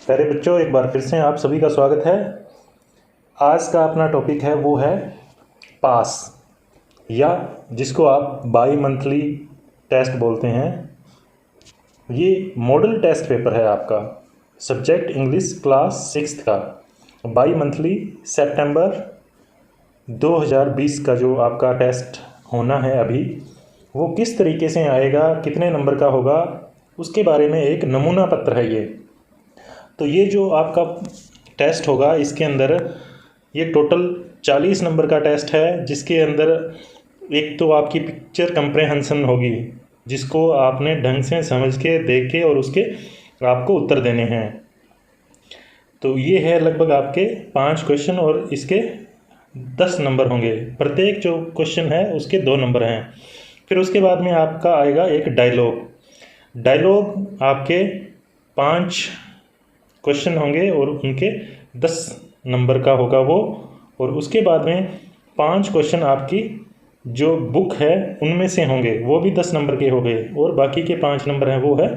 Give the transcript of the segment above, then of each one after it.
प्यारे बच्चों, एक बार फिर से आप सभी का स्वागत है। आज का अपना टॉपिक है वो है पास, या जिसको आप बाई मंथली टेस्ट बोलते हैं। ये मॉडल टेस्ट पेपर है आपका, सब्जेक्ट इंग्लिश क्लास 6 का। बाई मंथली सितंबर 2020 का जो आपका टेस्ट होना है अभी, वो किस तरीके से आएगा, कितने नंबर का होगा, उसके बारे में एक नमूना पत्र है ये। तो ये जो आपका टेस्ट होगा, इसके अंदर ये टोटल 40 नंबर का टेस्ट है, जिसके अंदर एक तो आपकी पिक्चर कंप्रेहेंशन होगी, जिसको आपने ढंग से समझ के देख के और उसके आपको उत्तर देने हैं। तो ये है लगभग आपके 5 क्वेश्चन और इसके 10 नंबर होंगे। प्रत्येक जो क्वेश्चन है उसके 2 नंबर हैं। फिर उसके बाद में आपका आएगा एक डायलॉग आपके 5 क्वेश्चन होंगे और उनके 10 नंबर का होगा वो। और उसके बाद में 5 क्वेश्चन आपकी जो बुक है उनमें से होंगे, वो भी 10 नंबर के हो गए। और बाकी के 5 नंबर हैं वो है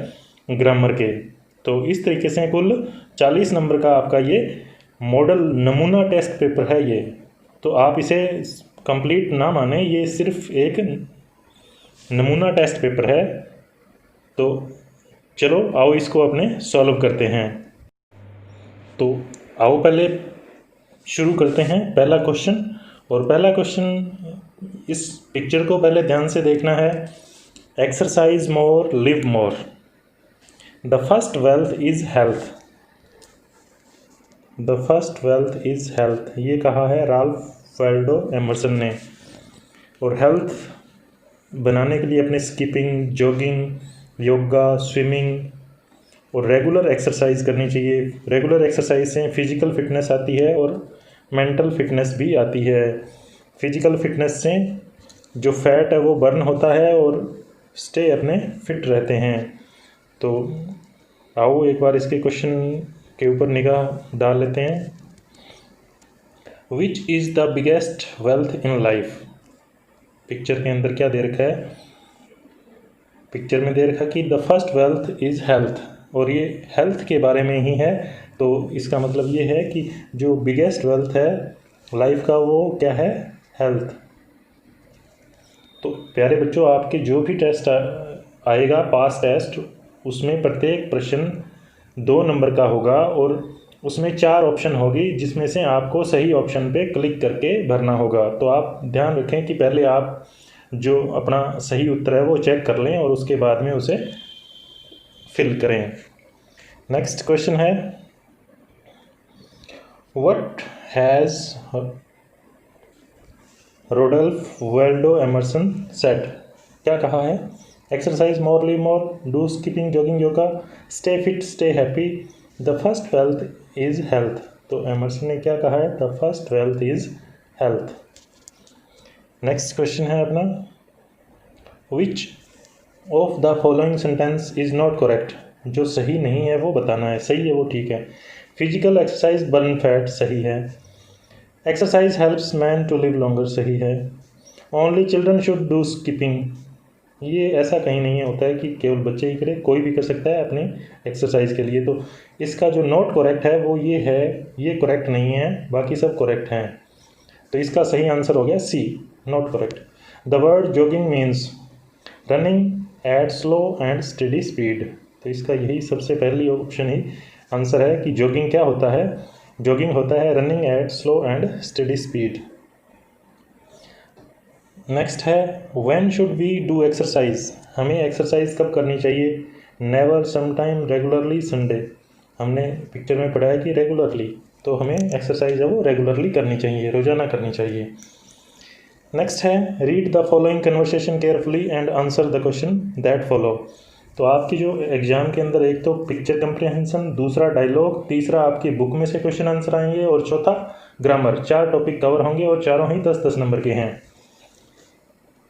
ग्रामर के। तो इस तरीके से कुल 40 नंबर का आपका ये मॉडल नमूना टेस्ट पेपर है ये। तो आप इसे कंप्लीट ना माने, ये सिर्फ एक नमूना टेस्ट पेपर है। तो चलो आओ इसको अपने सॉल्व करते हैं। तो आओ पहले शुरू करते हैं पहला क्वेश्चन। और पहला क्वेश्चन, इस पिक्चर को पहले ध्यान से देखना है। Exercise more live more, the first wealth is health. The first wealth is health, ये कहा है राल्फ वाल्डो एमर्सन ने। और हेल्थ बनाने के लिए अपने स्किपिंग, जॉगिंग, योगा, स्विमिंग और रेगुलर एक्सरसाइज करनी चाहिए। रेगुलर एक्सरसाइज से फिजिकल फिटनेस आती है और मेंटल फिटनेस भी आती है। फिजिकल फिटनेस से जो फैट है वो बर्न होता है और स्टे अपने फिट रहते हैं। तो आओ एक बार इसके क्वेश्चन के ऊपर निगाह डाल लेते हैं। Which is the biggest wealth in life. Picture के अंदर क्या दे रखा है? पिक्चर में दे रखा कि the first wealth is health, और ये हेल्थ के बारे में ही है। तो इसका मतलब ये है कि जो बिगेस्ट वेल्थ है लाइफ का वो क्या है? हेल्थ। तो प्यारे बच्चों, आपके जो भी टेस्ट आएगा पास टेस्ट, उसमें प्रत्येक प्रश्न 2 नंबर का होगा और उसमें 4 ऑप्शन होगी, जिसमें से आपको सही ऑप्शन पे क्लिक करके भरना होगा। तो आप ध्यान रखें कि पहले आप जो अपना सही उत्तर है वो चेक कर लें और उसके बाद में उसे फिल करें। नेक्स्ट क्वेश्चन है, what has रोडोल्फ Waldo Emerson said. क्या कहा है? Exercise more live more, do skipping, jogging, yoga, stay fit, stay happy, the first wealth is health. तो एमर्सन ने क्या कहा है? The first wealth is health. Next question है अपना, which of the following sentence is not correct. जो सही नहीं है वो बताना है, सही है वो ठीक है। फिजिकल एक्सरसाइज बर्न फैट, सही है। Exercise helps man to live longer, सही है। Only children should do skipping, ये ऐसा कहीं नहीं होता है कि केवल बच्चे ही करें, कोई भी कर सकता है अपनी एक्सरसाइज के लिए। तो इसका जो नॉट करेक्ट है वो ये है, ये करेक्ट नहीं है, बाकी सब करेक्ट हैं। तो इसका सही आंसर हो गया C, not correct. The word jogging means running at slow and steady speed. तो इसका यही सबसे पहली ऑप्शन ही आंसर है कि जॉगिंग क्या होता है? जॉगिंग होता है running at slow and steady speed. Next है, when should we do exercise. हमें एक्सरसाइज कब करनी चाहिए? Never, sometime, regularly, Sunday. हमने पिक्चर में पढ़ा है कि रेगुलरली, तो हमें एक्सरसाइज है वो रेगुलरली करनी चाहिए, रोजाना करनी चाहिए। नेक्स्ट है, read the following conversation carefully and answer the question that follow. तो आपकी जो एग्जाम के अंदर एक तो पिक्चर कंप्रीहेंशन, दूसरा डायलॉग, तीसरा आपकी बुक में से क्वेश्चन आंसर आएंगे और चौथा ग्रामर। 4 टॉपिक कवर होंगे और चारों ही 10-10 नंबर के हैं।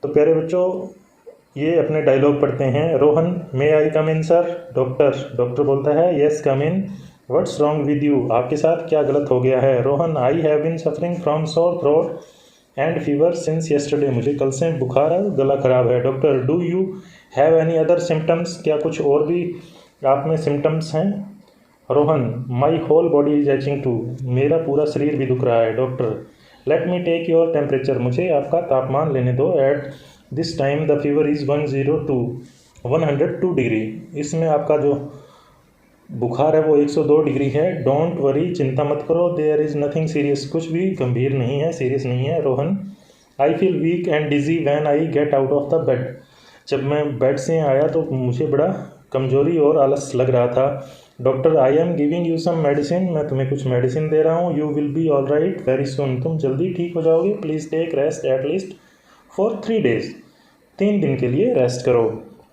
तो प्यारे बच्चों, ये अपने डायलॉग पढ़ते हैं। Rohan, may I come in sir. Doctor बोलता है, yes come in. What's wrong with you, आपके साथ क्या गलत हो गया है? Rohan, I have been suffering from sore throat and fever since yesterday, मुझे कल से बुखार है, गला खराब है। Doctor, do you have any other symptoms, क्या कुछ और भी आप में सिम्टम्स हैं? Rohan, my whole body is aching too, मेरा पूरा शरीर भी दुख रहा है। Doctor, let me take your temperature, मुझे आपका तापमान लेने दो। At this time the fever is 102 degree, इसमें आपका जो बुखार है वो 102 डिग्री है। डोंट वरी, चिंता मत करो। देयर इज़ नथिंग सीरियस, कुछ भी गंभीर नहीं है, सीरियस नहीं है। Rohan, I feel weak and dizzy when I get out of the bed, जब मैं बेड से आया तो मुझे बड़ा कमजोरी और आलस लग रहा था। Doctor, I am giving you some medicine, मैं तुम्हें कुछ मेडिसिन दे रहा हूँ। You will be all right very soon, तुम जल्दी ठीक हो जाओगे। Please take rest at least for 3 days, 3 दिन के लिए रेस्ट करो।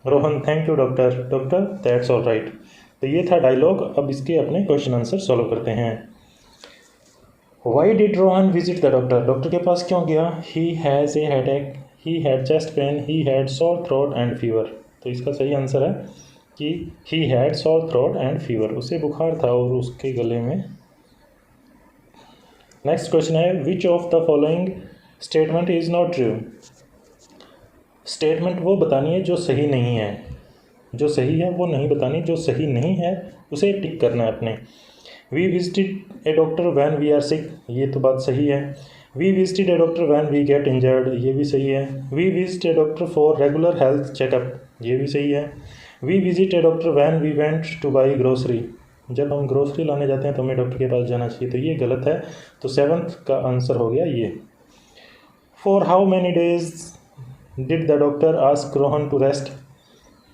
Rohan, thank you doctor. Doctor, that's all right. तो ये था डायलॉग। अब इसके अपने क्वेश्चन आंसर सॉल्व करते हैं। Why did Rohan visit the doctor, doctor के पास क्यों गया? He has a headache, he had chest pain, he had सोर थ्रोट एंड फीवर। तो इसका सही आंसर है कि ही हैड सोर थ्रोट एंड फीवर, उसे बुखार था और उसके गले में। नेक्स्ट क्वेश्चन है, which of the following statement is not true. Statement वो बतानी है जो सही नहीं है, जो सही है वो नहीं बतानी, जो सही नहीं है उसे टिक करना है अपने। We visited a doctor when we are sick, ये तो बात सही है। We visited a doctor when we get injured, ये भी सही है। We visit a doctor for regular health checkup, ये भी सही है। We visit a doctor when we went to buy grocery, जब हम ग्रोसरी लाने जाते हैं तो हमें डॉक्टर के पास जाना चाहिए, तो ये गलत है। तो 7th का आंसर हो गया ये। For how many days did the doctor ask Rohan to rest?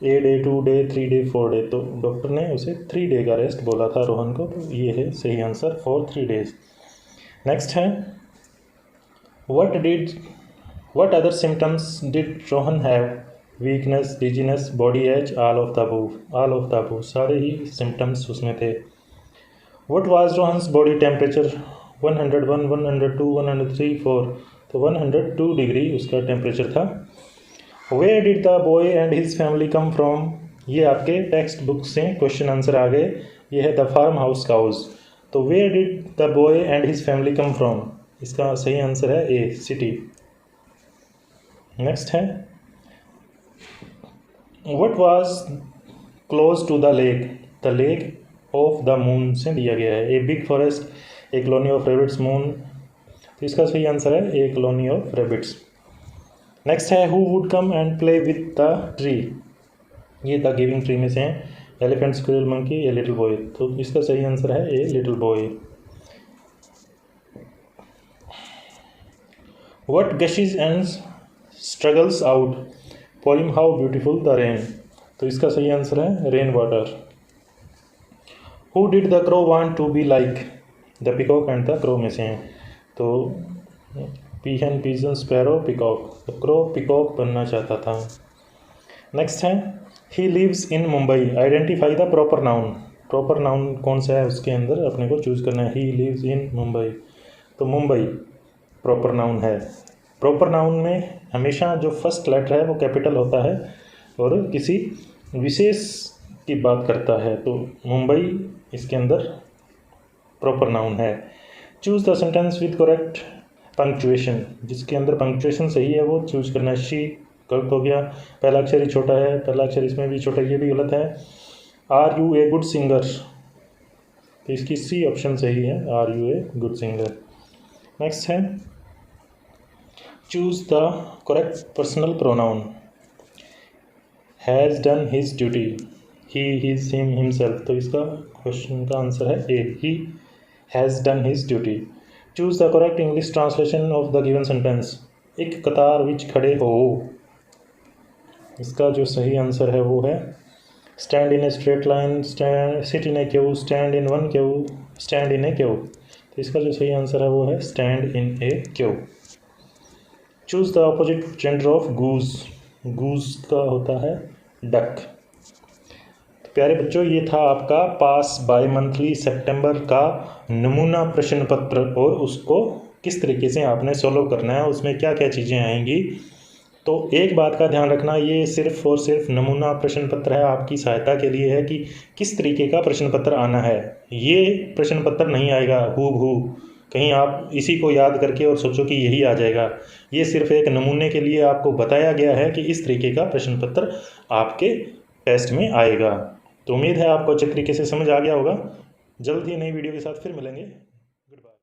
A day, 2 day, 3 day, 4 day, तो डॉक्टर ने उसे 3 day का रेस्ट बोला था रोहन को, तो ये है सही आंसर, फॉर 3 days। नेक्स्ट है, what other symptoms did Rohan have? Weakness, dizziness, body H, all of the above, सारे ही सिम्टम्स उसमें थे। What was Rohan's body temperature? 101, 102, 103, 4, तो 102 डिग्री उसका टेम्परेचर था। Where did the boy and his family come from? ये आपके text book से question answer आ गए। ये है द फार्म हाउस काउज, तो where did the boy and his family come from? इसका सही आंसर है ए, सिटी। नेक्स्ट है, what was close to the lake? The lake of the moon से दिया गया है। A big forest, a colony of rabbits, moon, तो इसका सही आंसर है a colony of rabbits. Next है, who would come and play with the tree? ये द गिविंग ट्री में से हैं, elephant, squirrel, monkey, a little boy, तो इसका सही आंसर है a little boy. What gushes and struggles out? Poem how beautiful the rain, तो इसका सही आंसर है rain water. Who did the crow want to be like? The peacock and the crow में से हैं, तो पीहन, पीजन, स्पैरो, पिकॉक, तो क्रो पिकॉक बनना चाहता था। नेक्स्ट है, he lives in Mumbai, identify the proper noun. Proper noun कौन सा है उसके अंदर अपने को चूज करना है। ही लिव्स इन मुंबई, तो मुंबई प्रॉपर नाउन है। प्रॉपर नाउन में हमेशा जो फर्स्ट लेटर है वो कैपिटल होता है और किसी विशेष की बात करता है, तो मुंबई इसके अंदर प्रॉपर नाउन है। Choose the sentence with correct punctuation, जिसके अंदर पंक्चुएशन सही है वो चूज करना है। शी गलत हो गया, पहला अक्षर ही छोटा है, पहला अक्षर इसमें भी छोटा, ये भी गलत है। Are you a good singer, तो इसकी सी ऑप्शन सही है, are you a good singer. Next है, choose the correct personal pronoun. Has done his duty, he, his, him, himself, तो इसका क्वेश्चन का आंसर है A, he has done his duty. Choose the correct English translation of the given sentence. एक कतार विच खड़े हो, इसका जो सही आंसर है वो है stand in a straight line, sit in a queue, stand in one queue, stand in a queue, तो इसका जो सही आंसर है वो है stand in a queue. Choose the opposite gender of goose, goose का होता है डक। प्यारे बच्चों, ये था आपका पास बाय मंथली सितंबर का नमूना प्रश्न पत्र, और उसको किस तरीके से आपने सॉल्व करना है, उसमें क्या क्या चीज़ें आएंगी। तो एक बात का ध्यान रखना, ये सिर्फ और सिर्फ नमूना प्रश्न पत्र है, आपकी सहायता के लिए है कि किस तरीके का प्रश्न पत्र आना है। ये प्रश्न पत्र नहीं आएगा हूबहू, कहीं आप इसी को याद करके और सोचो कि यही आ जाएगा। ये सिर्फ एक नमूने के लिए आपको बताया गया है कि इस तरीके का प्रश्न पत्र आपके टेस्ट में आएगा। तो उम्मीद है आपको अच्छे तरीके से समझ आ गया होगा। जल्द ही नई वीडियो के साथ फिर मिलेंगे। Good bye.